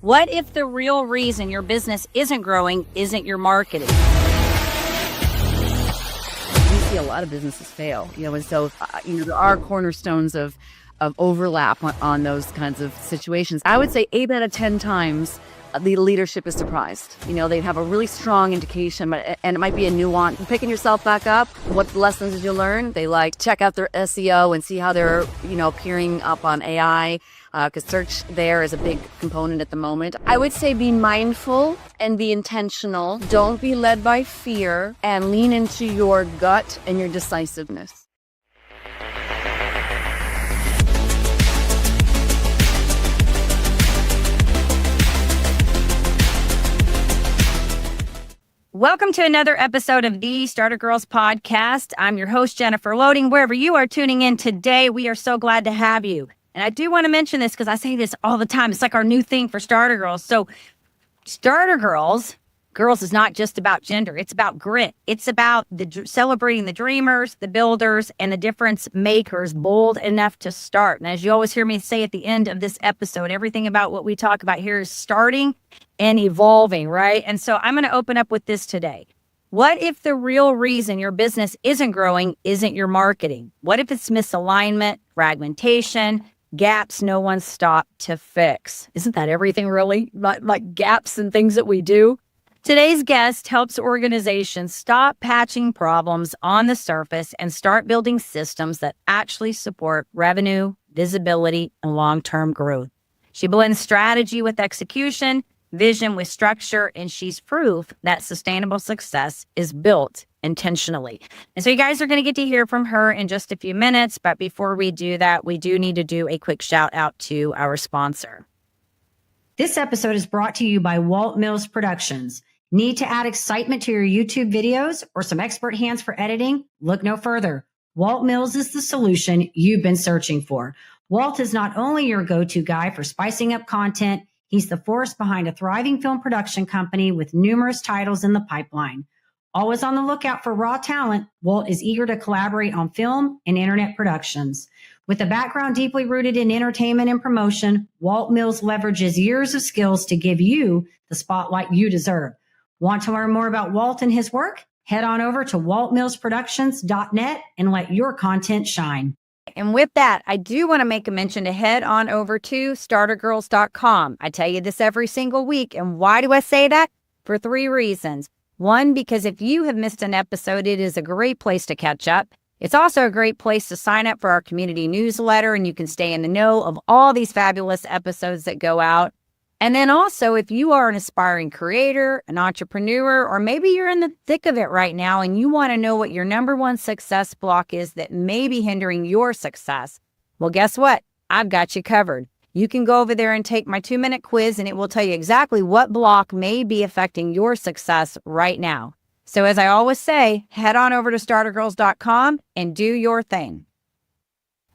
What if the real reason your business isn't growing isn't your marketing? We see a lot of businesses fail, and so there are cornerstones of overlap on those kinds of situations. I would say 8 out of 10 times the leadership is surprised. They'd have a really strong indication, and it might be a nuance. Picking yourself back up, what lessons did you learn? They check out their SEO and see how they're, appearing up on AI, because search there is a big component at the moment. I would say be mindful and be intentional. Don't be led by fear, and lean into your gut and your decisiveness. Welcome to another episode of the Starter Girlz Podcast. I'm your host, Jennifer Loading. Wherever you are tuning in today, we are so glad to have you. And I do want to mention this because I say this all the time. It's like our new thing for Starter Girlz. So Starter Girlz, girls is not just about gender. It's about grit. It's about celebrating the dreamers, the builders, and the difference makers, bold enough to start. And as you always hear me say at the end of this episode, everything about what we talk about here is starting and evolving, right? And so I'm going to open up with this today. What if the real reason your business isn't growing isn't your marketing? What if it's misalignment, fragmentation, gaps no one stopped to fix? Isn't that everything really? Like gaps and things that we do? Today's guest helps organizations stop patching problems on the surface and start building systems that actually support revenue, visibility, and long-term growth. She blends strategy with execution, vision with structure, and she's proof that sustainable success is built intentionally. And so you guys are going to get to hear from her in just a few minutes. But before we do that, we do need to do a quick shout out to our sponsor. This episode is brought to you by Walt Mills Productions. Need to add excitement to your YouTube videos or some expert hands for editing? Look no further. Walt Mills is the solution you've been searching for. Walt is not only your go-to guy for spicing up content, he's the force behind a thriving film production company with numerous titles in the pipeline. Always on the lookout for raw talent, Walt is eager to collaborate on film and internet productions. With a background deeply rooted in entertainment and promotion, Walt Mills leverages years of skills to give you the spotlight you deserve. Want to learn more about Walt and his work? Head on over to waltmillsproductions.net and let your content shine. And with that, I do want to make a mention to head on over to startergirlz.com. I tell you this every single week. And why do I say that? For 3 reasons. 1, because if you have missed an episode, it is a great place to catch up. It's also a great place to sign up for our community newsletter, and you can stay in the know of all these fabulous episodes that go out. And then also, if you are an aspiring creator, an entrepreneur, or maybe you're in the thick of it right now and you want to know what your number one success block is that may be hindering your success, well, guess what? I've got you covered. You can go over there and take my 2-minute quiz, and it will tell you exactly what block may be affecting your success right now. So as I always say, head on over to startergirlz.com and do your thing.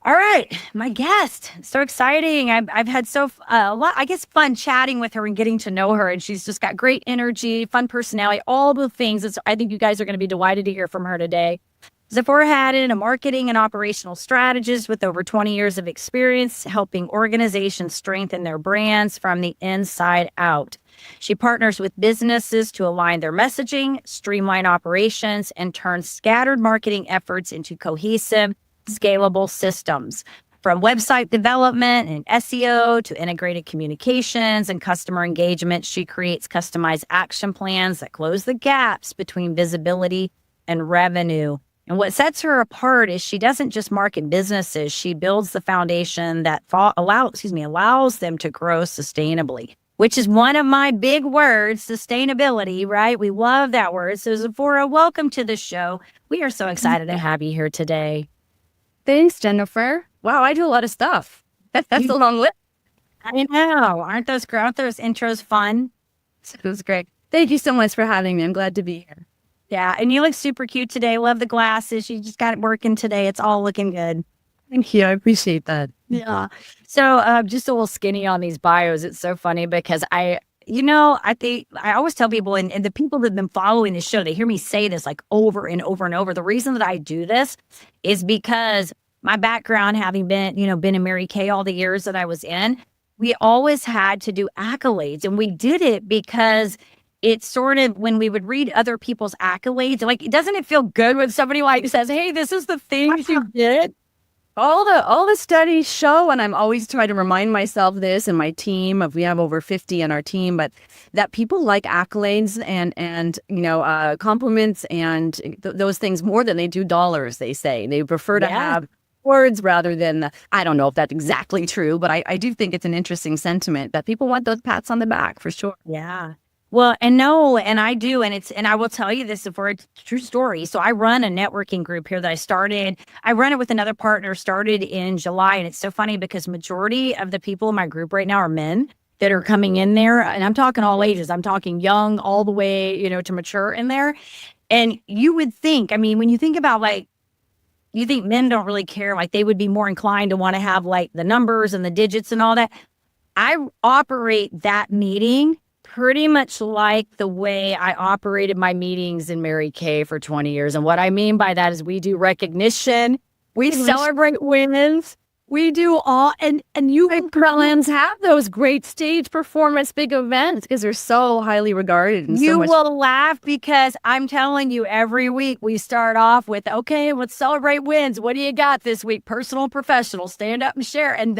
All right, my guest, so exciting. I've had a lot, I guess, fun chatting with her and getting to know her. And she's just got great energy, fun personality, all the things. I think you guys are going to be delighted to hear from her today. Zephora Haddon, a marketing and operational strategist with over 20 years of experience helping organizations strengthen their brands from the inside out. She partners with businesses to align their messaging, streamline operations, and turn scattered marketing efforts into cohesive, scalable systems. From website development and SEO to integrated communications and customer engagement, she creates customized action plans that close the gaps between visibility and revenue. And what sets her apart is she doesn't just market businesses, she builds the foundation that allows them to grow sustainably, which is one of my big words, sustainability, right? We love that word. So Zephora, welcome to the show. We are so excited to have you here today. Thanks, Jennifer. Wow, I do a lot of stuff. That's a long list. I know. Aren't those intros fun? It was great. Thank you so much for having me. I'm glad to be here. Yeah, and you look super cute today. Love the glasses. You just got it working today. It's all looking good. Thank you. I appreciate that. Yeah. So just a little skinny on these bios. It's so funny because I think I always tell people, and the people that have been following the show, they hear me say this like over and over and over. The reason that I do this is because my background, having been in Mary Kay all the years that I was in, we always had to do accolades, and we did it because it's sort of when we would read other people's accolades, like, doesn't it feel good when somebody like says, hey, this is the things you did? All the studies show, and I'm always trying to remind myself this and my team of, we have over 50 on our team, but that people like accolades and compliments and those things more than they do dollars. They say they prefer to have words rather than I don't know if that's exactly true, but I do think it's an interesting sentiment that people want those pats on the back for sure. Yeah. Well, and I do. And I will tell you this for a true story. So I run a networking group here that I started. I run it with another partner, started in July. And it's so funny because majority of the people in my group right now are men that are coming in there. And I'm talking all ages. I'm talking young all the way, to mature in there. And you would think, I mean, when you think about you think men don't really care, like they would be more inclined to want to have like the numbers and the digits and all that. I operate that meeting pretty much like the way I operated my meetings in Mary Kay for 20 years. And what I mean by that is we do recognition, we celebrate wins, we do all, and you Gremlins have those great stage performance, big events because they're so highly regarded. And you will laugh because I'm telling you, every week we start off with, okay, let's celebrate wins. What do you got this week? Personal and professional, stand up and share. And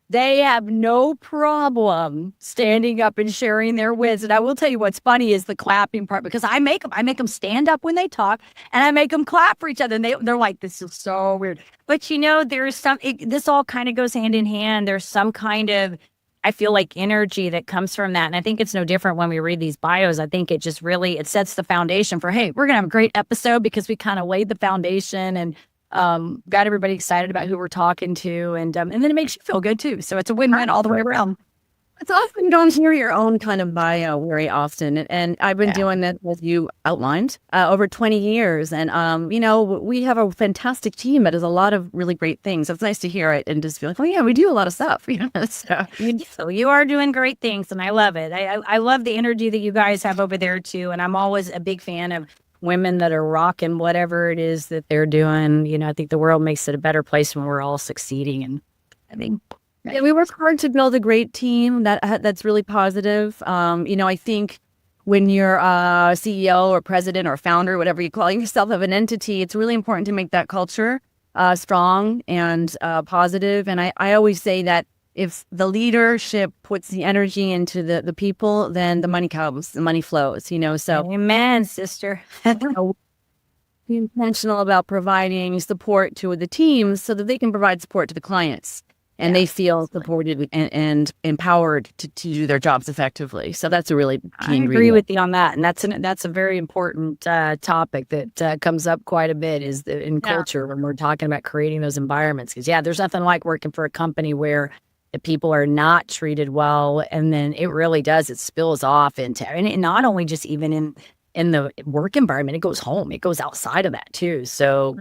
they have no problem standing up and sharing their wins. And I will tell you what's funny is the clapping part, because I make them stand up when they talk and I make them clap for each other. And they're like, this is so weird. But there's this all kind of goes hand in hand. There's some kind of, I feel like, energy that comes from that. And I think it's no different when we read these bios. I think it just really, it sets the foundation for, hey, we're going to have a great episode because we kind of laid the foundation and got everybody excited about who we're talking to, and then it makes you feel good too. So it's a win-win all the way around. It's often you don't hear your own kind of bio very often, and I've been doing that, as you outlined, over 20 years. And we have a fantastic team that does a lot of really great things. It's nice to hear it and just feel like, oh yeah, we do a lot of stuff. So you are doing great things, and I love it. I love the energy that you guys have over there too, and I'm always a big fan of women that are rocking whatever it is that they're doing. I think the world makes it a better place when we're all succeeding. And I think we work hard to build a great team that's really positive. I think when you're a CEO or president or founder, whatever you call yourself, of an entity, it's really important to make that culture strong and positive. And I always say that if the leadership puts the energy into the people, then the money comes, the money flows, so. Amen, sister. Be intentional about providing support to the teams so that they can provide support to the clients and they feel supported and empowered to do their jobs effectively. So that's a really key ingredient. I agree with you on that. And that's a very important topic that comes up quite a bit in culture when we're talking about creating those environments. Because there's nothing like working for a company where the people are not treated well, and then it really does. It spills off into, and not only just even in the work environment, it goes home. It goes outside of that too. So,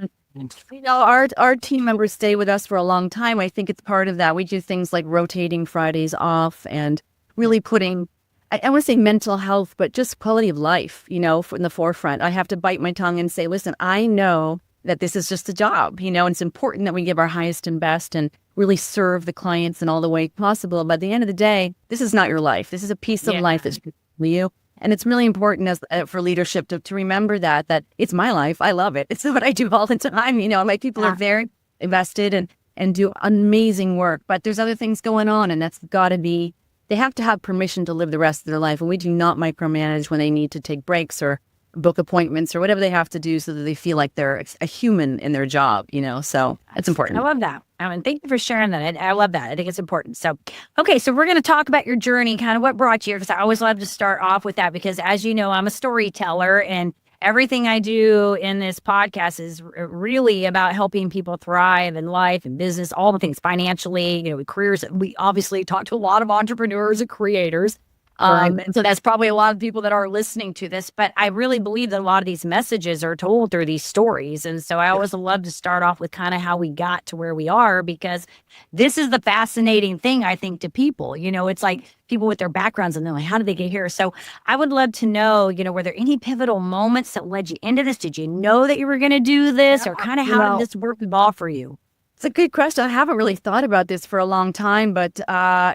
our team members stay with us for a long time. I think it's part of that. We do things like rotating Fridays off and really putting, I want to say mental health, but just quality of life, in the forefront. I have to bite my tongue and say, listen, I know that this is just a job, and it's important that we give our highest and best and really serve the clients in all the way possible. But at the end of the day, this is not your life. This is a piece of life that's for you. And it's really important for leadership to remember that it's my life. I love it. It's what I do all the time. My people are very invested and do amazing work. But there's other things going on, and that's got to be, they have to have permission to live the rest of their life. And we do not micromanage when they need to take breaks or book appointments or whatever they have to do so that they feel like they're a human in their job, so it's important. I love that. Thank you for sharing that. I love that. I think it's important. So, okay, so we're going to talk about your journey, kind of what brought you here, because I always love to start off with that, because as you know, I'm a storyteller, and everything I do in this podcast is really about helping people thrive in life and business, all the things financially, careers. We obviously talk to a lot of entrepreneurs and creators. And so that's probably a lot of people that are listening to this, but I really believe that a lot of these messages are told through these stories. And so I always love to start off with kind of how we got to where we are, because this is the fascinating thing, I think, to people. It's like people with their backgrounds and they're like, how did they get here? So I would love to know, were there any pivotal moments that led you into this? Did you know that you were going to do this, or kind of how did this work evolve for you? It's a good question. I haven't really thought about this for a long time, but, I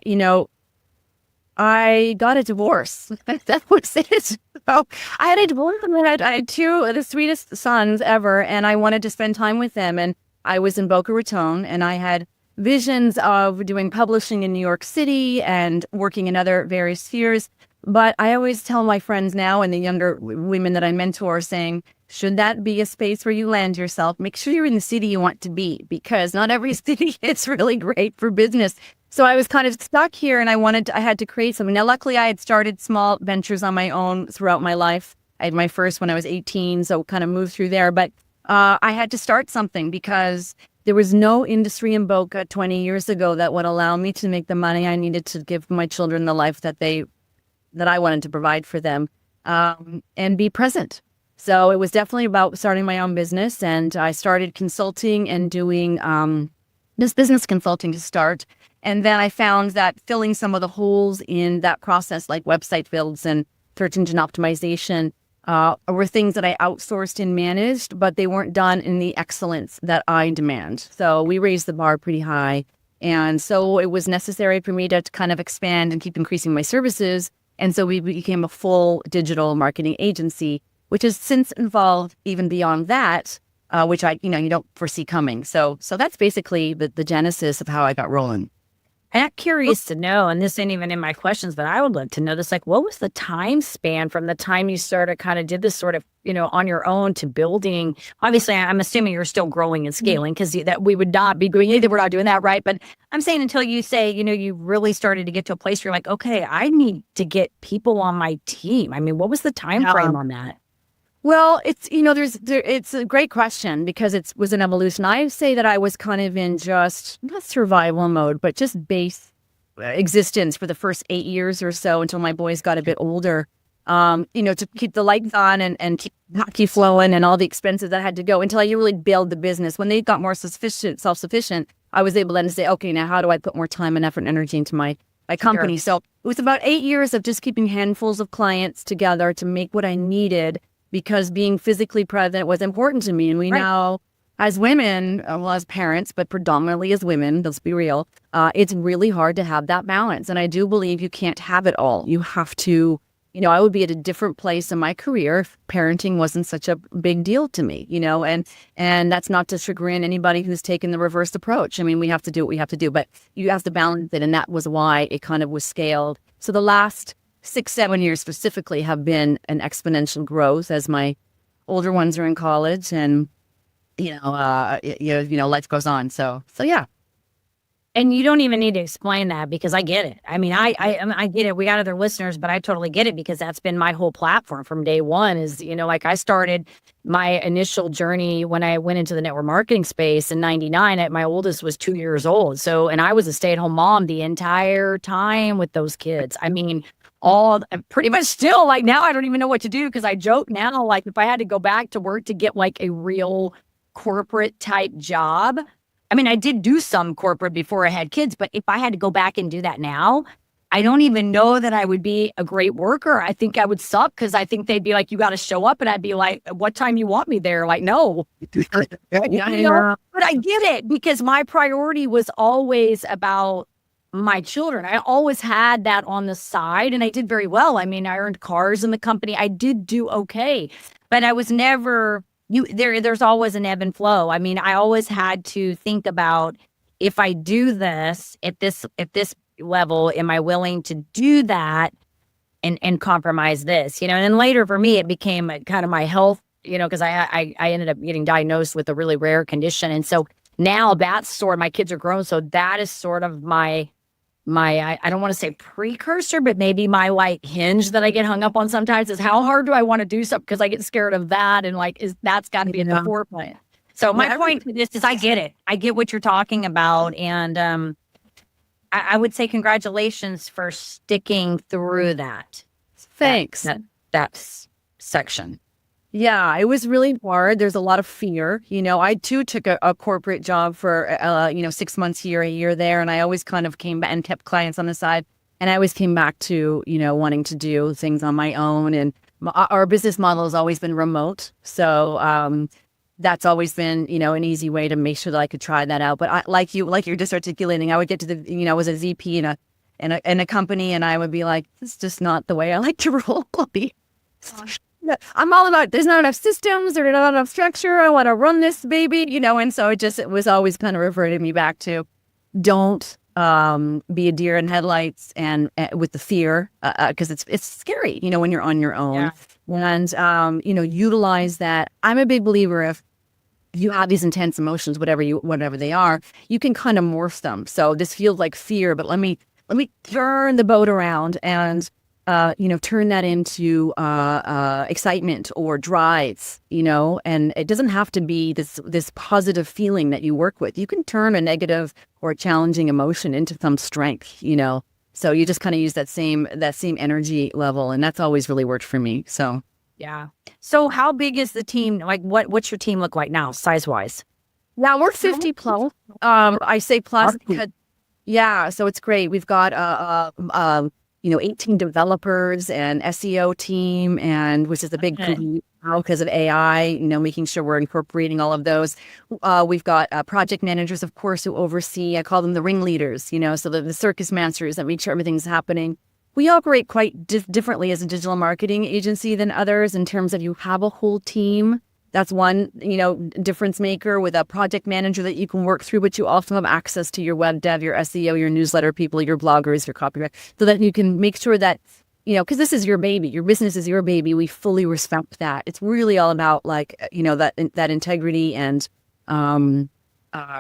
got a divorce. That was it. So I had a divorce, and then I had two of the sweetest sons ever, and I wanted to spend time with them. And I was in Boca Raton, and I had visions of doing publishing in New York City and working in other various spheres. But I always tell my friends now and the younger women that I mentor, saying, should that be a space where you land yourself, make sure you're in the city you want to be, because not every city is really great for business. So I was kind of stuck here, and I had to create something. Now, luckily, I had started small ventures on my own throughout my life. I had my first when I was 18, so kind of moved through there. But I had to start something because there was no industry in Boca 20 years ago that would allow me to make the money I needed to give my children the life that I wanted to provide for them, and be present. So it was definitely about starting my own business, and I started consulting and doing this business consulting to start. And then I found that filling some of the holes in that process, like website builds and search engine optimization, were things that I outsourced and managed, but they weren't done in the excellence that I demand. So we raised the bar pretty high. And so it was necessary for me to kind of expand and keep increasing my services. And so we became a full digital marketing agency, which has since evolved even beyond that, which you don't foresee coming. So that's basically the genesis of how I got rolling. I'm curious to know, and this ain't even in my questions, but I would love to know this, like, what was the time span from the time you started, kind of did this sort of, on your own to building? Obviously, I'm assuming you're still growing and scaling, because that we would not be doing either. We're not doing that, right? But I'm saying until you say, you really started to get to a place where you're like, okay, I need to get people on my team. I mean, what was the time frame on that? Well, it's, it's a great question because it was an evolution. I say that I was kind of in just not survival mode, but just base existence for the first 8 years or so until my boys got a bit older, to keep the lights on and keep hockey flowing and all the expenses that had to go until I really build the business. When they got more self-sufficient, I was able then to say, okay, now how do I put more time and effort and energy into my company? Sure. So it was about 8 years of just keeping handfuls of clients together to make what I needed, because being physically present was important to me. And we know as women, as parents, but predominantly as women, let's be real, it's really hard to have that balance. And I do believe you can't have it all. You have to, I would be at a different place in my career if parenting wasn't such a big deal to me, and that's not to chagrin anybody who's taken the reverse approach. I mean, we have to do what we have to do, but you have to balance it. And that was why it kind of was scaled. So the last 6-7 years specifically have been an exponential growth as my older ones are in college, and life goes on. So yeah. And you don't even need to explain that, because I get it. I mean, I get it. We got other listeners, but I totally get it, because that's been my whole platform from day one. Is I started my initial journey when I went into the network marketing space in '99. My oldest was 2 years old. So, and I was a stay-at-home mom the entire time with those kids. I mean, pretty much still, like, now I don't even know what to do, because I joke now, like, if I had to go back to work to get like a real corporate type job. I mean, I did do some corporate before I had kids, but if I had to go back and do that now, I don't even know that I would be a great worker. I think I would suck, because I think they'd be like, you got to show up. And I'd be like, what time you want me there? Like, no. But I get it, because my priority was always about my children. I always had that on the side, and I did very well. I mean, I earned cars in the company. I did do okay, but I was never... there's always an ebb and flow. I mean, I always had to think about, if I do this at this level, am I willing to do that and compromise this? And then later for me, it became kind of my health, because I ended up getting diagnosed with a really rare condition. And so now that's sort of, my kids are grown. So that is sort of my I don't want to say precursor, but maybe my like hinge that I get hung up on sometimes is, how hard do I want to do something? Because I get scared of that, and like, that's got to be at the forefront. So my point to this is, I get it. I get what you're talking about, and I would say congratulations for sticking through that. Thanks. That section. Yeah, it was really hard. There's a lot of fear. I too took a corporate job for, 6 months here, a year there. And I always kind of came back and kept clients on the side. And I always came back to, wanting to do things on my own. And our business model has always been remote. So that's always been, an easy way to make sure that I could try that out. But like you're just articulating, I would get to the, I was a ZP in a company, and I would be like, this is just not the way I like to roll. I'm all about, there's not enough systems, there's not enough structure. I want to run this baby, and so it was always kind of reverting me back to don't be a deer in headlights and with the fear, because it's scary, when you're on your own. Yeah. And, utilize that. I'm a big believer if you have these intense emotions, whatever they are, you can kind of morph them. So this feels like fear, but let me turn the boat around and, turn that into excitement or drive, and it doesn't have to be this positive feeling that you work with. You can turn a negative or a challenging emotion into some strength, So you just kind of use that same energy level, and that's always really worked for me. So yeah. So how big is the team? Like what's your team look like now, size wise? Now we're 50 plus. I say plus because so it's great. We've got 18 developers and SEO team, and which is a big now because of AI, making sure we're incorporating all of those. We've got project managers, of course, who oversee, I call them the ringleaders, so the circus masters that make sure everything's happening. We operate quite differently as a digital marketing agency than others in terms of you have a whole team. That's one, difference maker with a project manager that you can work through, but you also have access to your web dev, your SEO, your newsletter people, your bloggers, your copywriter, so that you can make sure that, because this is your baby, your business is your baby. We fully respect that. It's really all about that integrity and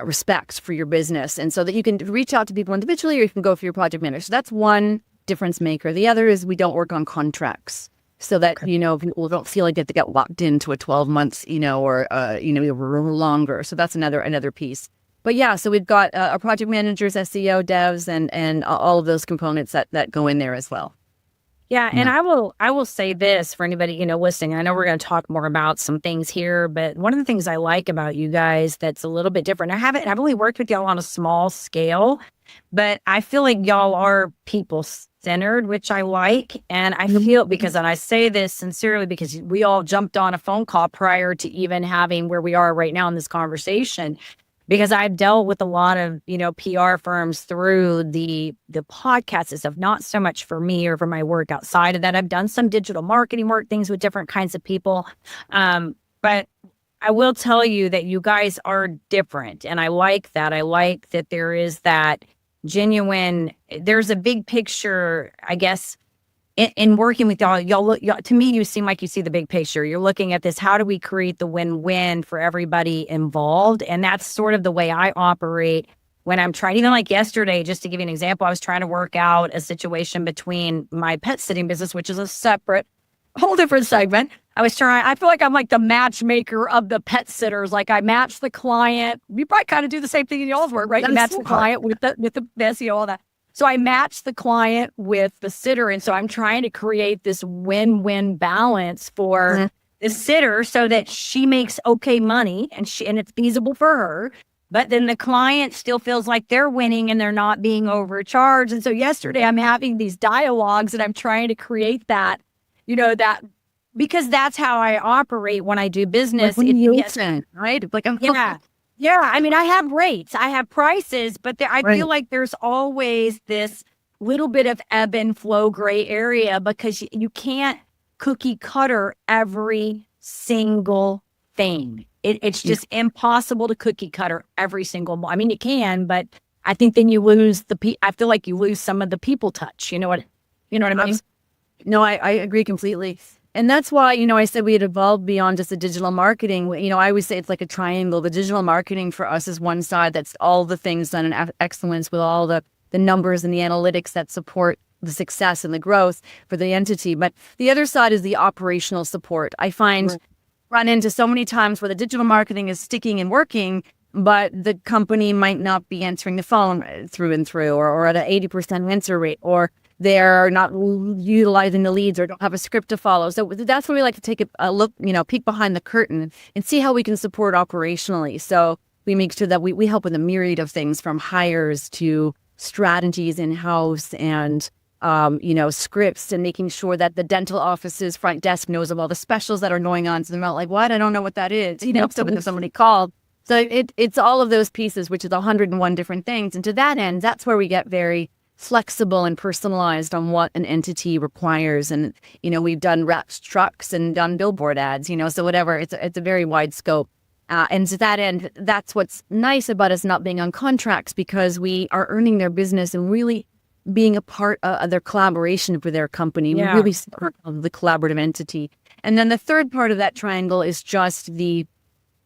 respect for your business. And so that you can reach out to people individually, or you can go for your project manager. So that's one difference maker. The other is we don't work on contracts. So that, people don't feel like they get locked into a 12 months, or, longer. So that's another piece. But yeah, so we've got our project managers, SEO, devs, and all of those components that go in there as well. Yeah. And I will say this for anybody, listening. I know we're going to talk more about some things here, but one of the things I like about you guys that's a little bit different. I've only worked with y'all on a small scale, but I feel like y'all are people-centered, which I like. And I feel, and I say this sincerely, because we all jumped on a phone call prior to even having where we are right now in this conversation, because I've dealt with a lot of, PR firms through the podcast and stuff, not so much for me or for my work outside of that. I've done some digital marketing work, things with different kinds of people. But I will tell you that you guys are different. And I like that. I like that there is that genuine, there's a big picture, I guess, in working with y'all, to me, you seem like you see the big picture. You're looking at this, how do we create the win-win for everybody involved? And that's sort of the way I operate when I'm trying, even like yesterday, just to give you an example, I was trying to work out a situation between my pet sitting business, which is a separate, whole different segment. I feel like I'm like the matchmaker of the pet sitters. Like I match the client. We probably kind of do the same thing in y'all's work, right? You match the client with the SEO, all that. So I match the client with the sitter. And so I'm trying to create this win-win balance for the sitter so that she makes okay money and it's feasible for her. But then the client still feels like they're winning and they're not being overcharged. And so yesterday I'm having these dialogues and I'm trying to create that, because that's how I operate when I do business. Right? Like Yeah. I mean, I have rates, I have prices, but I feel like there's always this little bit of ebb and flow gray area, because you can't cookie cutter every single thing. It's just impossible to cookie cutter every single. I mean, you can, but I think then you lose I feel like you lose some of the people touch. You know what I mean? No, I agree completely. And that's why, I said we had evolved beyond just the digital marketing. I always say it's like a triangle. The digital marketing for us is one side that's all the things done in excellence with all the numbers and the analytics that support the success and the growth for the entity. But the other side is the operational support. I find run into so many times where the digital marketing is sticking and working, but the company might not be answering the phone through and through, or at an 80% answer rate, or they're not utilizing the leads or don't have a script to follow. So that's where we like to take a look, peek behind the curtain and see how we can support operationally. So we make sure that we help with a myriad of things, from hires to strategies in-house and scripts and making sure that the dental office's front desk knows of all the specials that are going on. So they're not like, what? I don't know what that is. So if somebody called. So it's all of those pieces, which is 101 different things. And to that end, that's where we get very flexible and personalized on what an entity requires. And, we've done wrapped trucks and done billboard ads, so whatever, it's a very wide scope. And to that end, that's what's nice about us not being on contracts, because we are earning their business and really being a part of their collaboration with their company. Yeah. We really support the collaborative entity. And then the third part of that triangle is just the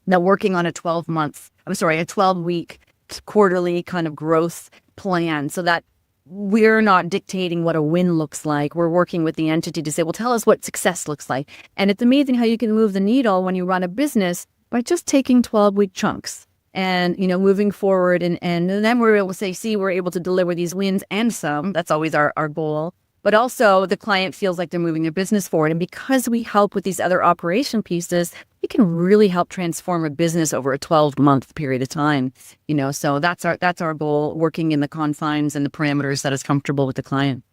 working on a 12-week quarterly kind of growth plan, so that we're not dictating what a win looks like. We're working with the entity to say, well, tell us what success looks like. And it's amazing how you can move the needle when you run a business by just taking 12-week chunks and, moving forward. And then we're able to say, see, we're able to deliver these wins and some. That's always our goal. But also the client feels like they're moving their business forward. And because we help with these other operation pieces, we can really help transform a business over a 12-month period of time. So that's our goal, working in the confines and the parameters that is comfortable with the client.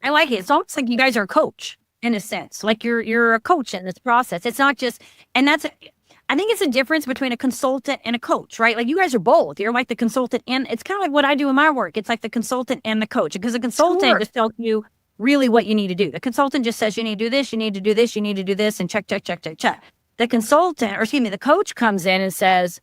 I like it. It's almost like you guys are a coach in a sense, like you're a coach in this process. It's not just, and I think it's a difference between a consultant and a coach, right? Like you guys are both. You're like the consultant, and it's kind of like what I do in my work. It's like the consultant and the coach, because the consultant just tells you really what you need to do. The consultant just says you need to do this, you need to do this, you need to do this, and check, check, check, check, check. The the coach comes in and says,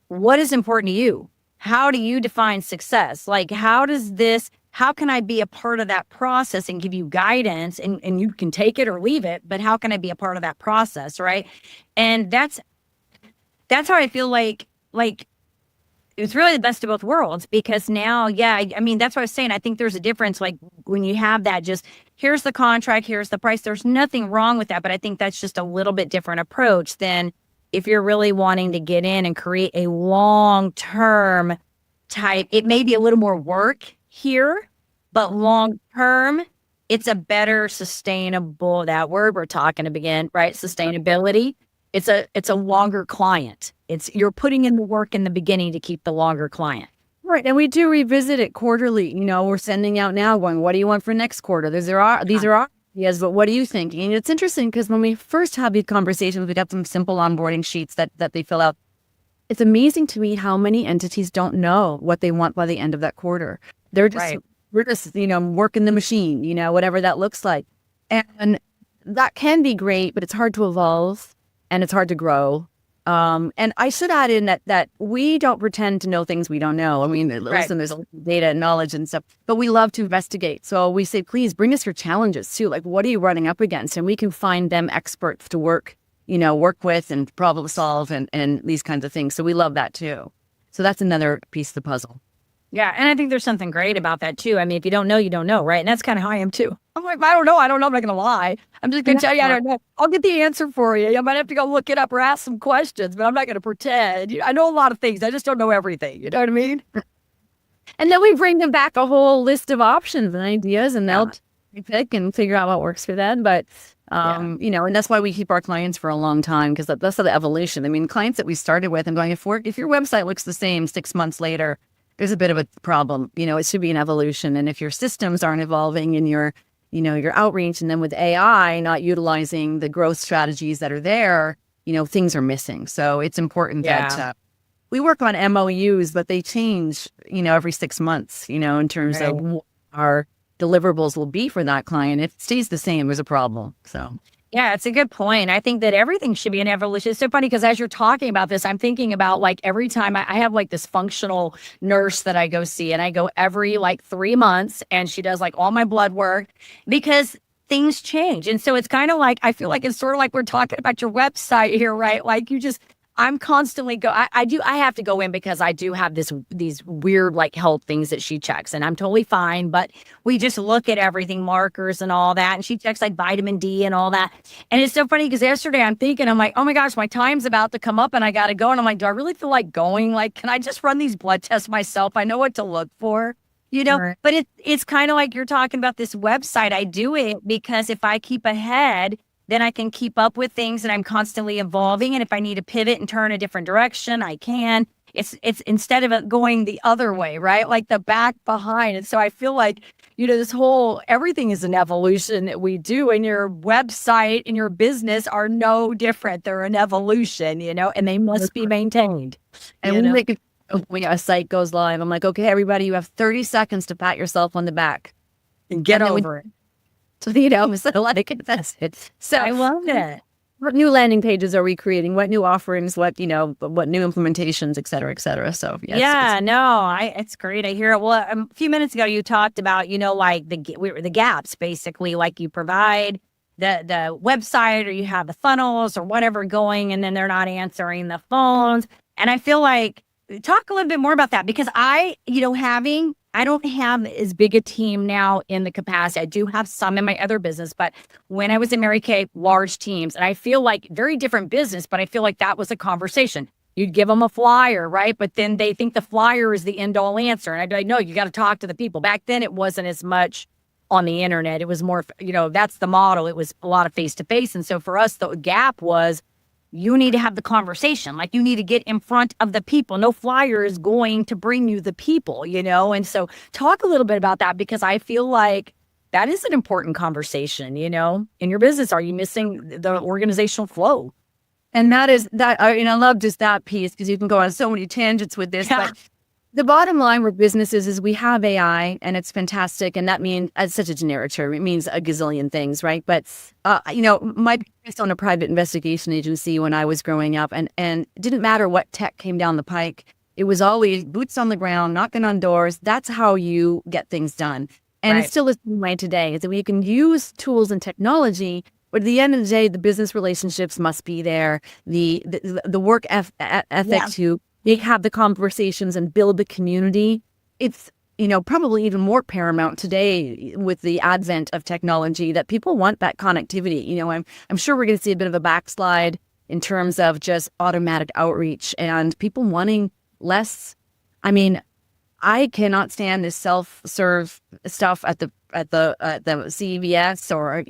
what is important to you? How do you define success? Like, how can I be a part of that process and give you guidance, and you can take it or leave it, but how can I be a part of that process, right? And that's how I feel like it's really the best of both worlds, because now, that's what I was saying. I think there's a difference, like when you have that, just here's the contract, here's the price. There's nothing wrong with that, but I think that's just a little bit different approach than if you're really wanting to get in and create a long-term type. It may be a little more work here, but long-term, it's a better sustainable, that word we're talking to begin, right? Sustainability. It's a longer client. You're putting in the work in the beginning to keep the longer client. Right. And we do revisit it quarterly. We're sending out now going, what do you want for next quarter? These are our ideas, but what do you think? And it's interesting because when we first have these conversations, we got some simple onboarding sheets that they fill out. It's amazing to me how many entities don't know what they want by the end of that quarter. They're just, we're just, working the machine, whatever that looks like. And that can be great, but it's hard to evolve and it's hard to grow. And I should add in that we don't pretend to know things we don't know. I mean, listen, there's a lot of data and knowledge and stuff, but we love to investigate. So we say, please bring us your challenges too. Like, what are you running up against? And we can find them experts to work with and problem solve and these kinds of things. So we love that too. So that's another piece of the puzzle. Yeah. And I think there's something great about that too. I mean, if you don't know, you don't know, right? And that's kind of how I am too. I'm like, I don't know. I'm not going to lie. I'm just going to tell you I don't know. I'll get the answer for you. I might have to go look it up or ask some questions, but I'm not going to pretend. I know a lot of things. I just don't know everything. You know what I mean? And then we bring them back a whole list of options and ideas, and they'll pick and figure out what works for them. But, and that's why we keep our clients for a long time, because that's the evolution. I mean, clients that we started with, I'm going, if your website looks the same 6 months later, there's a bit of a problem. It should be an evolution. And if your systems aren't evolving in your outreach, and then with AI not utilizing the growth strategies that are there, things are missing. So it's important that we work on MOUs, but they change, every 6 months, in terms of what our deliverables will be for that client. If it stays the same, there's a problem. So. Yeah, it's a good point. I think that everything should be an evolution. It's so funny because as you're talking about this, I'm thinking about like every time I have like this functional nurse that I go see, and I go every like 3 months, and she does like all my blood work because things change. And so it's kind of like, I feel like it's sort of like we're talking about your website here, right? Like I'm constantly I have to go in because I do have these weird like health things that she checks, and I'm totally fine. But we just look at everything, markers and all that. And she checks like vitamin D and all that. And it's so funny because yesterday I'm like, oh my gosh, my time's about to come up and I got to go. And I'm like, do I really feel like going? Like, can I just run these blood tests myself? I know what to look for, Right. But it's kind of like you're talking about this website. I do it because if I keep ahead, then I can keep up with things, and I'm constantly evolving. And if I need to pivot and turn a different direction, I can. It's instead of it going the other way, right? Like the back behind. And so I feel like, this whole, everything is an evolution that we do, and your website and your business are no different. They're an evolution, and they must be maintained. And when a site goes live, I'm like, okay, everybody, you have 30 seconds to pat yourself on the back and get over it. So, so that's it. So I love it. What new landing pages are we creating? What new offerings? What new implementations, et cetera, et cetera. So yes, it's great. I hear it. Well, a few minutes ago, you talked about, like the gaps, basically, like you provide the website, or you have the funnels or whatever going, and then they're not answering the phones. And I feel like, talk a little bit more about that, because I don't have as big a team now in the capacity. I do have some in my other business, but when I was in Mary Kay, large teams, and I feel like very different business, but I feel like that was a conversation. You'd give them a flyer, right? But then they think the flyer is the end all answer. And I'd be like, no, you got to talk to the people. Back then, it wasn't as much on the internet. It was more, that's the model. It was a lot of face-to-face. And so for us, the gap was, you need to have the conversation. Like, you need to get in front of the people. No flyer is going to bring you the people, And so talk a little bit about that, because I feel like that is an important conversation, in your business. Are you missing the organizational flow? And that is that. I love just that piece, because you can go on so many tangents with this. Yeah. But the bottom line with businesses is we have AI, and it's fantastic. And that means, as such a generic term, it means a gazillion things, right? But, my parents owned a private investigation agency when I was growing up, and it didn't matter what tech came down the pike. It was always boots on the ground, knocking on doors. That's how you get things done. And Right. It still is the way today, is that we can use tools and technology, but at the end of the day, the business relationships must be there. The work ethic to have the conversations and build the community. It's, probably even more paramount today with the advent of technology, that people want that connectivity. I'm sure we're going to see a bit of a backslide in terms of just automatic outreach and people wanting less. I mean, I cannot stand this self-serve stuff at the CVS or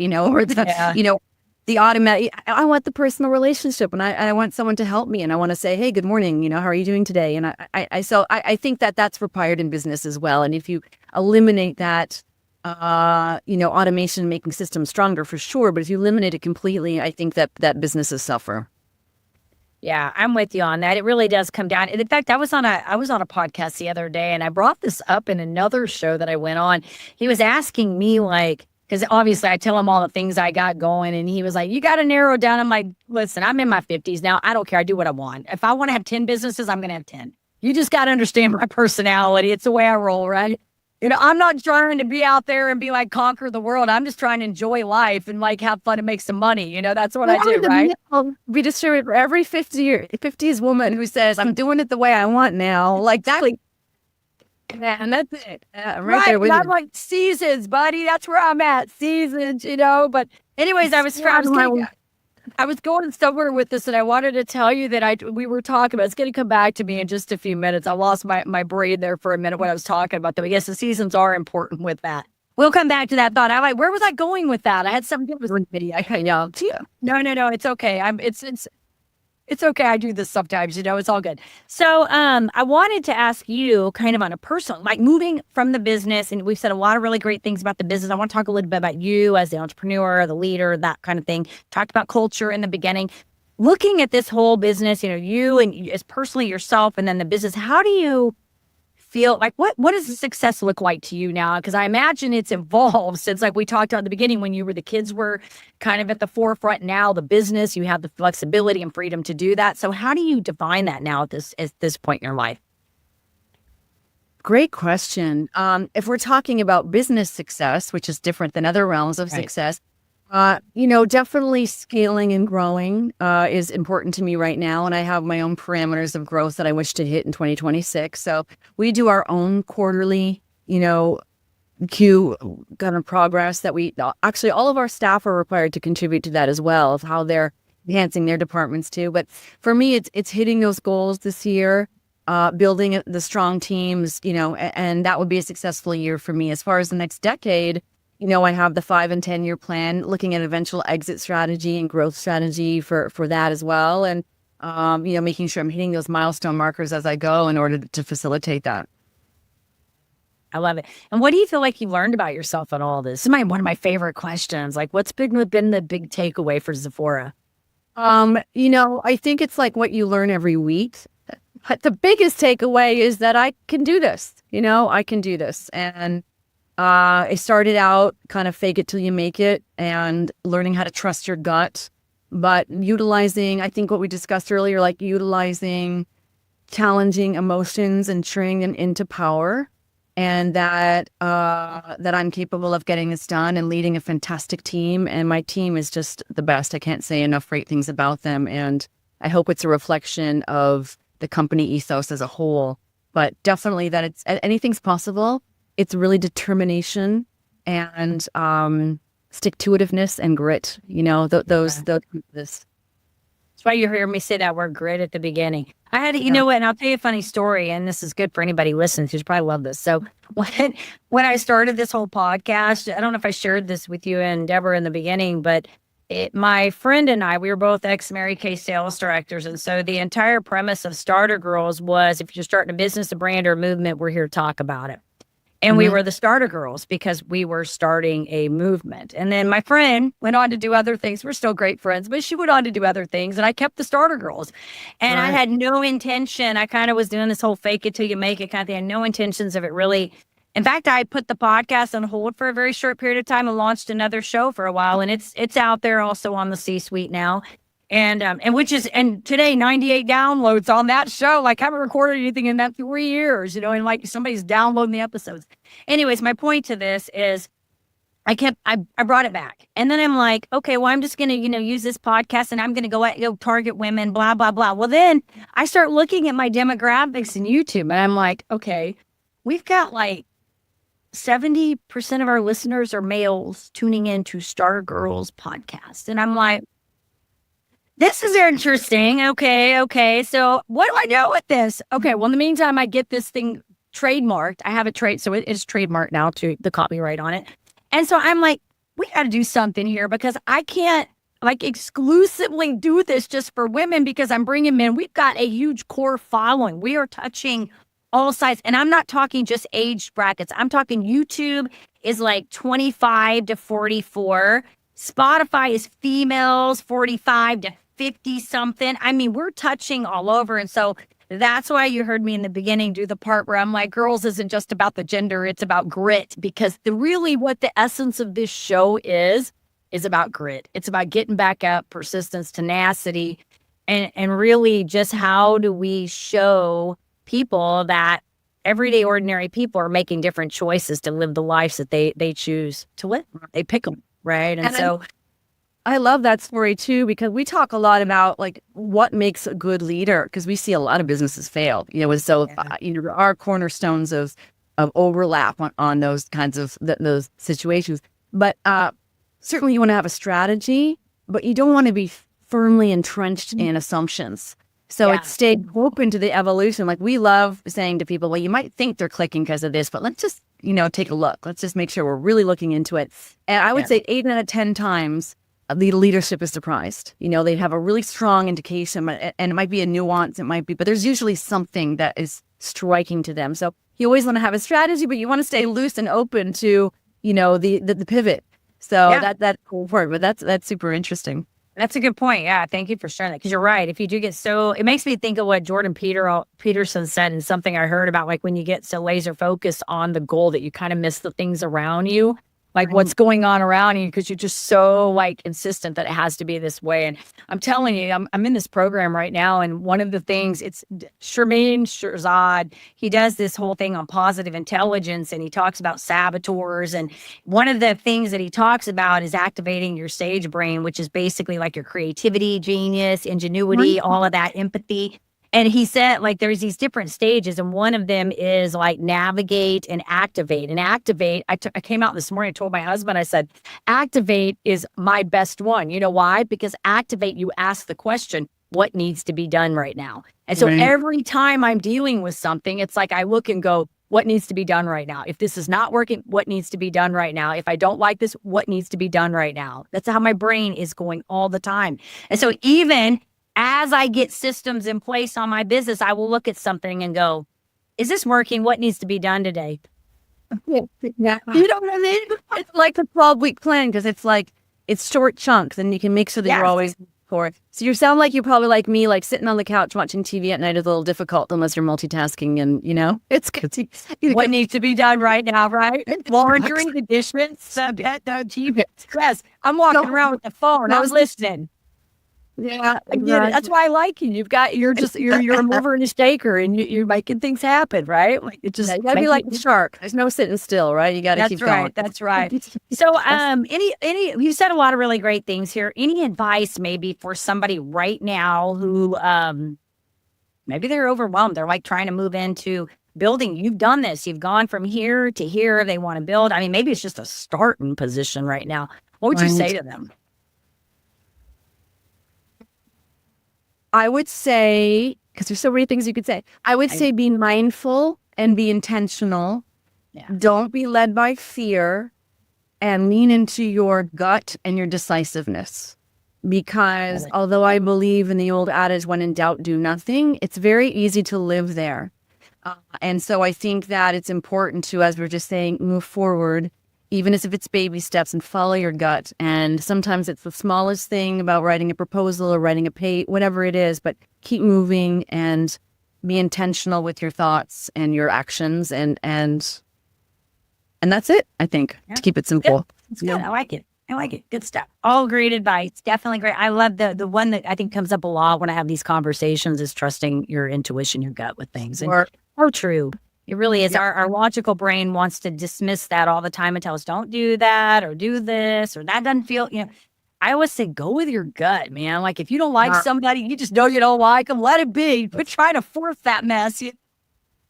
the automatic. I want the personal relationship, and I want someone to help me, and I want to say, hey, good morning, how are you doing today? And I think that that's required in business as well. And if you eliminate that, automation making systems stronger for sure, but if you eliminate it completely, I think that businesses suffer. Yeah, I'm with you on that. It really does come down. In fact, I was on a podcast the other day, and I brought this up in another show that I went on. He was asking me, because obviously I tell him all the things I got going, and he was like, you got to narrow down. I'm like, listen, I'm in my 50s now. I don't care. I do what I want. If I want to have 10 businesses, I'm going to have 10. You just got to understand my personality. It's the way I roll, right? I'm not trying to be out there and be like, conquer the world. I'm just trying to enjoy life and have fun and make some money. That's what I do, right? We distribute for every 50s woman who says, I'm doing it the way I want now. Like that. And that's it. Right there with I'm like, seasons, buddy. That's where I'm at. Seasons, But anyways, I was going somewhere with this, and I wanted to tell you that we were talking about, it's going to come back to me in just a few minutes. I lost my brain there for a minute when I was talking about them. Yes, the seasons are important with that. We'll come back to that thought. I'm like, where was I going with that? I had something good with video. No. It's okay. It's okay. I do this sometimes, it's all good. So I wanted to ask you kind of on a personal, moving from the business, and we've said a lot of really great things about the business. I want to talk a little bit about you as the entrepreneur, the leader, that kind of thing. Talked about culture in the beginning. Looking at this whole business, you and as personally yourself, and then the business, how do you feel like, what does success look like to you now? Because I imagine it's evolved since, we talked about at the beginning, when the kids were kind of at the forefront. Now the business, you have the flexibility and freedom to do that. So how do you define that now at this point in your life? Great question. If we're talking about business success, which is different than other realms of success, definitely scaling and growing is important to me right now. And I have my own parameters of growth that I wish to hit in 2026. So we do our own quarterly, Q kind of progress that actually all of our staff are required to contribute to that as well, of how they're enhancing their departments too. But for me, it's hitting those goals this year, building the strong teams, and that would be a successful year for me. As far as the next decade, I have the 5 and 10 year plan, looking at eventual exit strategy and growth strategy for that as well. And, making sure I'm hitting those milestone markers as I go in order to facilitate that. I love it. And what do you feel like you learned about yourself in all this? This is one of my favorite questions. Like, what's been the big takeaway for Zephora? I think it's like what you learn every week. But the biggest takeaway is that I can do this. I can do this. And I started out kind of fake it till you make it and learning how to trust your gut, but utilizing, I think what we discussed earlier, like utilizing challenging emotions and turning them into power, and that I'm capable of getting this done and leading a fantastic team. And my team is just the best. I can't say enough great things about them. And I hope it's a reflection of the company ethos as a whole, but definitely that it's anything's possible. It's really determination and stick-to-itiveness and grit. This. That's why you hear me say that word grit at the beginning. I had, you know what, and I'll tell you a funny story, and this is good for anybody listening, because you probably love this. So when I started this whole podcast, I don't know if I shared this with you and Deborah in the beginning, but my friend and I, we were both ex-Mary Kay sales directors. And so the entire premise of Starter Girlz was, if you're starting a business, a brand, or a movement, we're here to talk about it. And we were the Starter Girlz because we were starting a movement. And then my friend went on to do other things. We're still great friends, but she went on to do other things. And I kept the Starter Girlz. And I had no intention. I kind of was doing this whole fake it till you make it kind of thing. I had no intentions of it really. In fact, I put the podcast on hold for a very short period of time and launched another show for a while. And it's out there also on the C-suite now. And today 98 downloads on that show. Like, I haven't recorded anything in that 3 years, and like somebody's downloading the episodes. Anyways, my point to this is I brought it back. And then I'm like, okay, well, I'm just going to, use this podcast and I'm going to go target women, blah, blah, blah. Well, then I start looking at my demographics in YouTube and I'm like, okay, we've got like 70% of our listeners are males tuning into Starter Girlz Podcast. And I'm like, this is interesting. Okay. So what do I do with this? Okay. Well, in the meantime, I get this thing trademarked. I have it so it is trademarked now, to the copyright on it. And so I'm like, we got to do something here, because I can't like exclusively do this just for women, because I'm bringing men. We've got a huge core following. We are touching all sides. And I'm not talking just age brackets. I'm talking YouTube is like 25 to 44. Spotify is females 45 to 50 something. I mean, we're touching all over. And so that's why you heard me in the beginning do the part where I'm like, girls isn't just about the gender, it's about grit, because what the essence of this show is about grit. It's about getting back up, persistence, tenacity, and really just how do we show people that everyday ordinary people are making different choices to live the lives that they choose to live. They pick them, right? And so I love that story too, because we talk a lot about like what makes a good leader, because we see a lot of businesses fail, there are cornerstones of overlap on those kinds of those situations. But certainly you want to have a strategy, but you don't want to be firmly entrenched in assumptions. So it's stayed open to the evolution. Like, we love saying to people, well, you might think they're clicking because of this, but let's just, take a look. Let's just make sure we're really looking into it. And I would say 8 out of 10 times, the leadership is surprised. They have a really strong indication, and it might be a nuance, but there's usually something that is striking to them. So you always want to have a strategy, but you want to stay loose and open to, the pivot. So that's cool for it, but that's super interesting. That's a good point. Yeah, thank you for sharing that, because you're right. If you do get it makes me think of what Jordan Peterson said, and something I heard about, like when you get so laser focused on the goal that you kind of miss the things around you. Like what's going on around you, because you're just so like insistent that it has to be this way. And I'm telling you, I'm in this program right now, and one of the things, it's Shermaine Shirzad. He does this whole thing on positive intelligence, and he talks about saboteurs. And one of the things that he talks about is activating your sage brain, which is basically like your creativity, genius, ingenuity, all of that, empathy. And he said, like, there's these different stages, and one of them is like navigate and activate. And activate, I came out this morning, I told my husband, I said, activate is my best one. You know why? Because activate, you ask the question, what needs to be done right now? And so every time I'm dealing with something, it's like I look and go, what needs to be done right now? If this is not working, what needs to be done right now? If I don't like this, what needs to be done right now? That's how my brain is going all the time. And so even as I get systems in place on my business, I will look at something and go, is this working? What needs to be done today? Yeah. You know what I mean? It's like a 12-week plan because it's short chunks and you can make sure that you're always for it. So you sound like you're probably like me, like sitting on the couch watching TV at night is a little difficult unless you're multitasking and, it's good. What needs to be done right now, right? Laundering the dishes, TV. Yes, I'm walking around with the phone. I was listening. Yeah, I get it. That's why I like you. You're a mover and a shaker, and you're making things happen, right? Like it just you gotta be like the shark. There's no sitting still, right? You gotta keep going. That's right. So, any you said a lot of really great things here. Any advice maybe for somebody right now who maybe they're overwhelmed? They're like trying to move into building. You've done this. You've gone from here to here. They want to build. I mean, maybe it's just a starting position right now. What would you say to them? I would say, because there's so many things you could say, I would say be mindful and be intentional. Yeah. Don't be led by fear and lean into your gut and your decisiveness. Because although I believe in the old adage, when in doubt, do nothing, it's very easy to live there. And so I think that it's important to, as we're just saying, move forward, even as if it's baby steps, and follow your gut. And sometimes it's the smallest thing about writing a proposal or writing whatever it is, but keep moving and be intentional with your thoughts and your actions. And that's it, I think, to keep it simple. It's good. I like it. Good stuff. All great advice. Definitely great. I love the one that I think comes up a lot when I have these conversations is trusting your intuition, your gut with things. And are true. It really is. Our logical brain wants to dismiss that all the time and tell us, don't do that or do this or that doesn't feel, I always say, go with your gut, man. Like if you don't like somebody, you just know you don't like them, let it be. Quit trying to force that mess.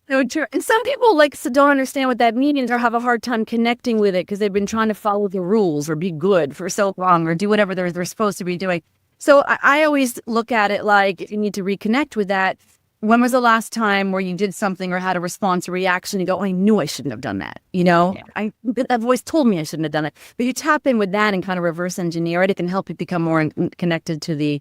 And some people don't understand what that means or have a hard time connecting with it because they've been trying to follow the rules or be good for so long or do whatever they're supposed to be doing. So I always look at it like if you need to reconnect with that. When was the last time where you did something or had a response or reaction? You go, I knew I shouldn't have done that. That voice told me I shouldn't have done it. But you tap in with that and kind of reverse engineer it. It can help you become more connected to the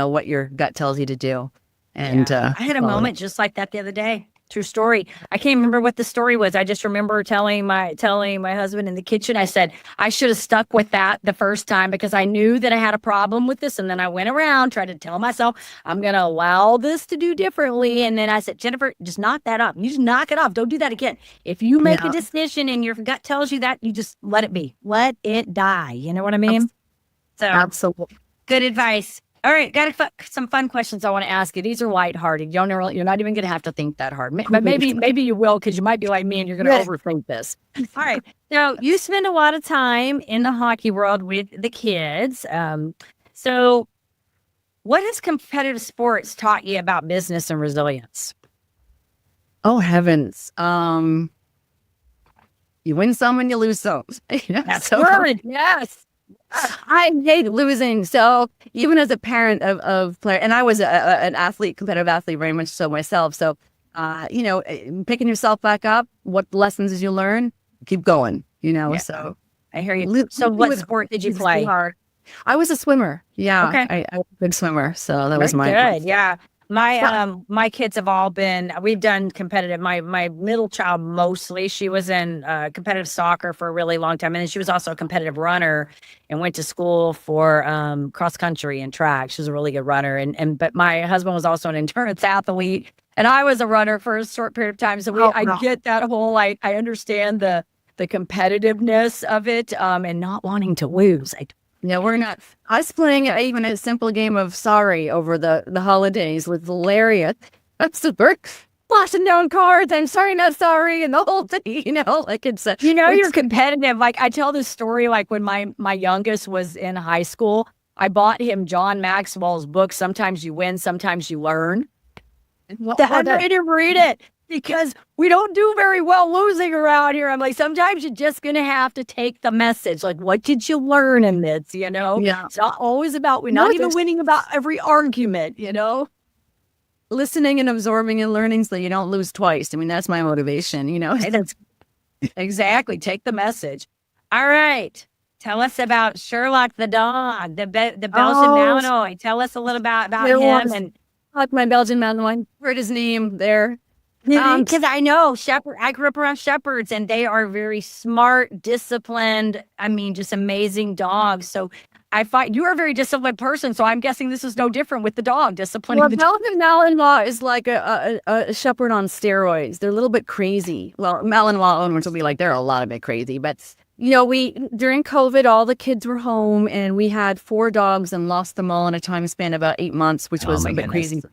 what your gut tells you to do. And I had a moment just like that the other day. True story. I can't remember what the story was. I just remember telling my husband in the kitchen, I said, I should have stuck with that the first time because I knew that I had a problem with this. And then I went around, tried to tell myself, I'm going to allow this to do differently. And then I said, Jennifer, just knock that up. You just knock it off. Don't do that again. If you make a decision and your gut tells you that, you just let it be. Let it die. You know what I mean? So absolutely. Good advice. All right, got some fun questions I want to ask you. These are lighthearted. You're not even going to have to think that hard. But maybe you will because you might be like me and you're going to overthink this. All right. So you spend a lot of time in the hockey world with the kids. So what has competitive sports taught you about business and resilience? Oh, heavens. You win some and you lose some. That's good. Yes. I hate losing. So even as a parent of player, and I was an athlete, competitive athlete, very much so myself. So, picking yourself back up, what lessons did you learn? Keep going, so. I hear you. So what sport did you play? I was a swimmer. Yeah. Okay. I was a good swimmer. So that was my. Good. Yeah. My kids have all we've done competitive. My middle child, mostly, she was in competitive soccer for a really long time. And then she was also a competitive runner and went to school for cross country and track. She was a really good runner. But my husband was also an endurance athlete and I was a runner for a short period of time. So I get that whole, I understand the competitiveness of it and not wanting to lose. We're not. Us playing even a simple game of sorry over the holidays was hilarious. That's the work. Flashing down cards. I'm sorry, not sorry, and the whole thing. It's. You're competitive. Like I tell this story. Like when my youngest was in high school, I bought him John Maxwell's book. Sometimes you win, sometimes you learn. I made him read it. Because we don't do very well losing around here. I'm like, sometimes you're just going to have to take the message. Like, what did you learn in this, Yeah. It's not always about, we're not even winning about every argument, Listening and absorbing and learning so you don't lose twice. I mean, that's my motivation, Hey, that's exactly. Take the message. All right. Tell us about Sherlock the dog, the Belgian Malinois. Tell us a little about him. And my Belgian Malinois. Heard his name there. Because I know I grew up around shepherds, and they are very smart, disciplined. I mean, just amazing dogs. So I find you are a very disciplined person. So I'm guessing this is no different with the dog disciplining. Well, the dog. Malinois is like a shepherd on steroids. They're a little bit crazy. Well, Malinois owners will be like, they're a lot of bit crazy. But, we during COVID, all the kids were home, and we had 4 dogs and lost them all in a time span of about 8 months, which was a bit crazy.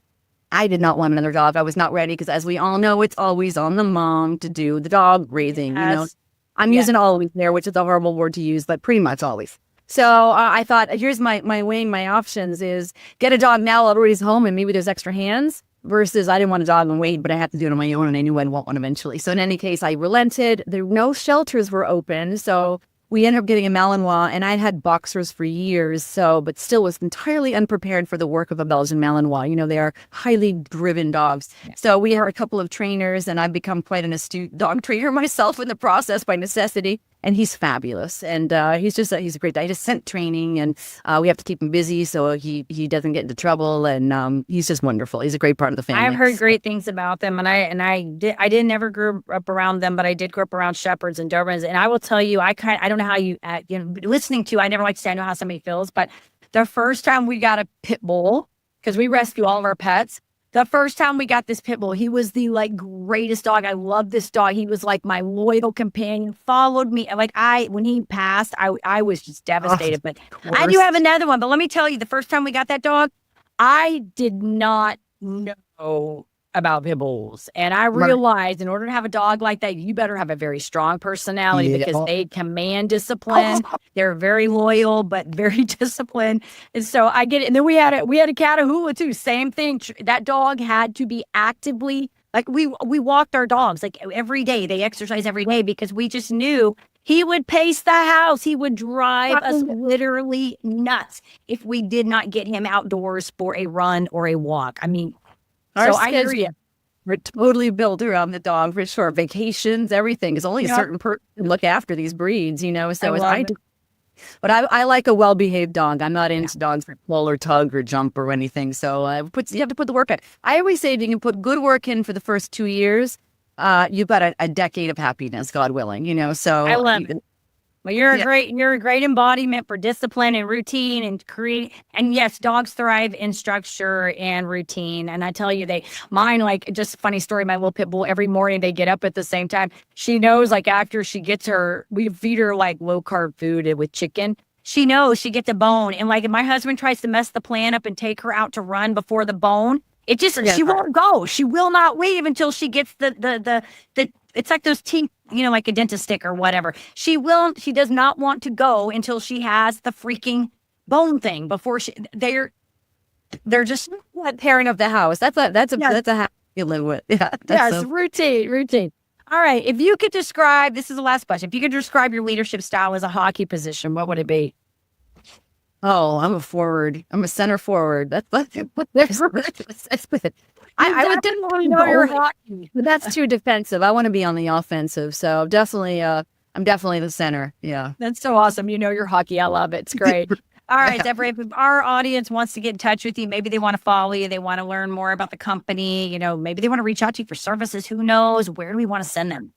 I did not want another dog. I was not ready because, as we all know, it's always on the mom to do the dog raising. Yes. I'm using always there, which is a horrible word to use, but pretty much always. So I thought, here's my weighing my options is get a dog now while everybody's home and maybe there's extra hands versus I didn't want a dog and wait, but I had to do it on my own and I knew I'd want one eventually. So in any case, I relented. No shelters were open. So we ended up getting a Malinois, and I'd had boxers for years, but still was entirely unprepared for the work of a Belgian Malinois. They are highly driven dogs. Yeah. So we are a couple of trainers, and I've become quite an astute dog trainer myself in the process by necessity. And he's fabulous. And he's a great guy. He just sent training, and we have to keep him busy so he doesn't get into trouble. And he's just wonderful. He's a great part of the family. I've heard great things about them, and I didn't never grow up around them, but I did grow up around shepherds and Dobermans. And I will tell you, I don't know how you listening to. I never like to say I know how somebody feels, but the first time we got a pit bull, because we rescue all of our pets. The first time we got this pit bull, he was the greatest dog. I love this dog. He was like my loyal companion, followed me. When he passed, I was just devastated. But I do have another one. But let me tell you, the first time we got that dog, I did not know about pit bulls. And I realized in order to have a dog like that, you better have a very strong personality because they command discipline. They're very loyal, but very disciplined. And so I get it. And then we had a Catahoula too. Same thing. That dog had to be actively, we walked our dogs every day. They exercise every day because we just knew he would pace the house. He would drive us literally nuts if we did not get him outdoors for a run or a walk. I mean, I hear you. We're totally built around the dog for sure. Vacations, everything. It's only a certain person can look after these breeds, So but I like a well-behaved dog. I'm not into dogs for pull or tug or jump or anything. So you have to put the work in. I always say if you can put good work in for the first 2 years, you've got a decade of happiness, God willing. So I love it. Well, you're a great embodiment for discipline and routine and create. And yes, dogs thrive in structure and routine. And I tell you, mine, just a funny story, my little pit bull, every morning they get up at the same time. She knows after she gets we feed her low carb food with chicken. She knows she gets a bone. And if my husband tries to mess the plan up and take her out to run before the bone, she won't go. She will not leave until she gets the it's like those teeth, like a dentist stick or whatever. She does not want to go until she has the freaking bone thing before they're just tearing up the house. That's a habit you live with. Yeah. Yes, routine. All right. If you could describe, this is the last question. If you could describe your leadership style as a hockey position, what would it be? Oh, I'm a forward. I'm a center forward. That's I didn't want to know your hockey, but that's too defensive. I want to be on the offensive. So definitely, I'm definitely the center. Yeah, that's so awesome. Your hockey. I love it. It's great. All right, Zephora, if our audience wants to get in touch with you, maybe they want to follow you, they want to learn more about the company. Maybe they want to reach out to you for services. Who knows? Where do we want to send them?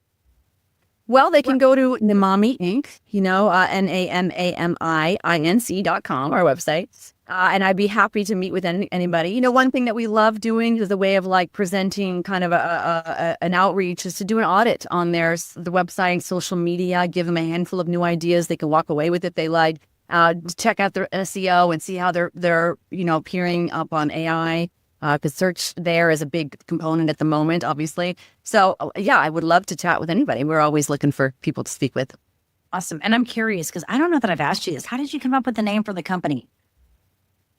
Well, they can go to Namami Inc, NAMAMIINC.com, our website. And I'd be happy to meet with anybody. One thing that we love doing is a way of presenting kind of an outreach is to do an audit on the website, social media, give them a handful of new ideas. They can walk away with it they like. Check out their SEO and see how they're appearing up on AI. Because search there is a big component at the moment, obviously. So, I would love to chat with anybody. We're always looking for people to speak with. Awesome. And I'm curious, because I don't know that I've asked you this. How did you come up with the name for the company?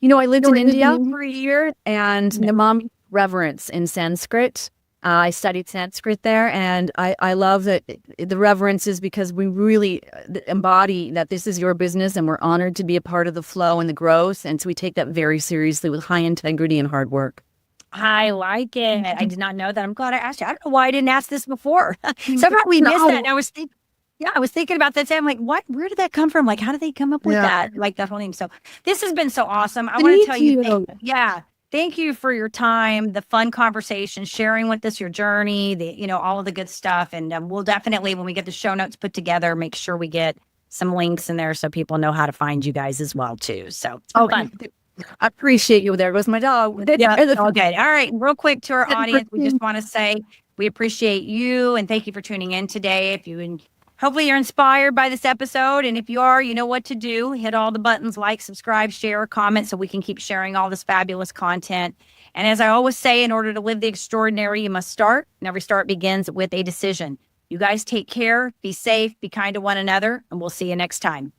I lived in India for a year, and Namami reverence in Sanskrit. I studied Sanskrit there, and I love that the reverence is because we really embody that this is your business, and we're honored to be a part of the flow and the growth. And so we take that very seriously with high integrity and hard work. I like it. I did not know that. I'm glad I asked you. I don't know why I didn't ask this before. Somehow we missed that. And I was thinking about that. I'm like, what? Where did that come from? How did they come up with that? That whole name. So this has been so awesome. I want to tell you. thank you for your time, the fun conversation, sharing with us your journey, all of the good stuff. And we'll definitely, when we get the show notes put together, make sure we get some links in there so people know how to find you guys as well too. So fun. I appreciate you. There goes my dog. Yeah. Okay. All right. Real quick to our audience, we just want to say we appreciate you and thank you for tuning in today. Hopefully you're inspired by this episode. And if you are, you know what to do. Hit all the buttons, like, subscribe, share, comment, so we can keep sharing all this fabulous content. And as I always say, in order to live the extraordinary, you must start. And every start begins with a decision. You guys take care, be safe, be kind to one another, and we'll see you next time.